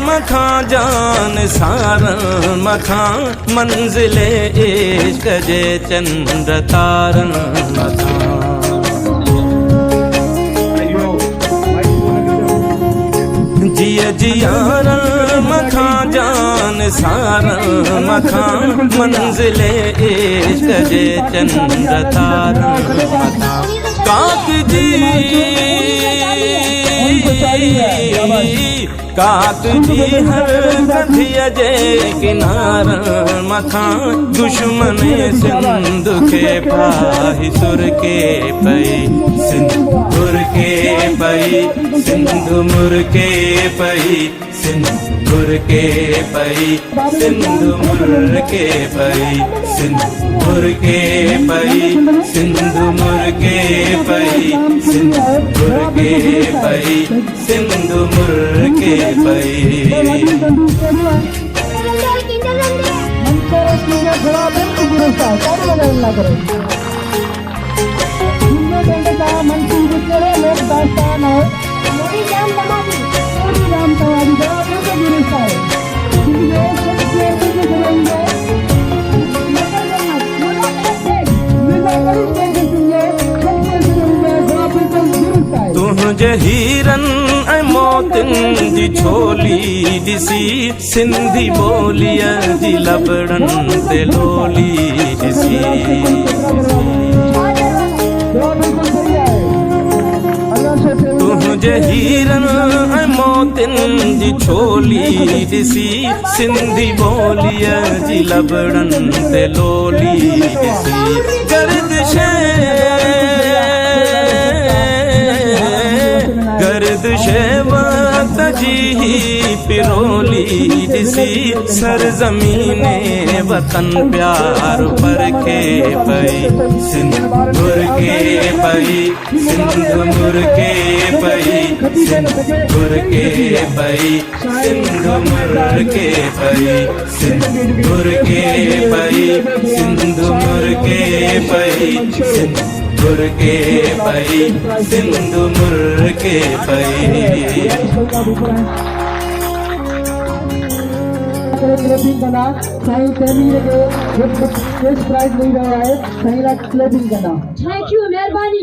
मखा जान सारन मखा मंजिले इश्क जे चंद्र तारन मखा जिया जियार मखा जान सारन मखा मंजिले इश्क जे चंद्र तारन मखा काक जी हर कथिया जे किनार मखा दुश्मन सिंध के पाही सुर के पई सिंधुर के पई सिंधु मुर के पई सिंधुर के पई सिंधु मुर के पई सिंधुर के पई सिंधु मुर के पई सिंधुर के पई सिंधु मुर के पई तुझे हीरन ऐ मोतिन जी छोली दिसी सिंधी बोलिया जी लबड़न ते लोली दिसी तुझे हीरन ऐ मोतिन जी छोली दिसी सिंधी बोलिया जी लबड़न ते लोली दिसी गर्दिशे वक्त जी पिरोली दिसी सरजमीने वतन प्यार पर के पई सिंधुर के पई सिंधुर के पई सिंधुर के पई सिंधुर के पई सिंधुर के पई सिंधुर के पई सिंधुर के पई सिंधुर के पई क्लैपिंग करना साईं तहमीर के एक प्राइज मिल रहा है, साईं ला क्लैपिंग करना। थैंक यू, मेहरबानी।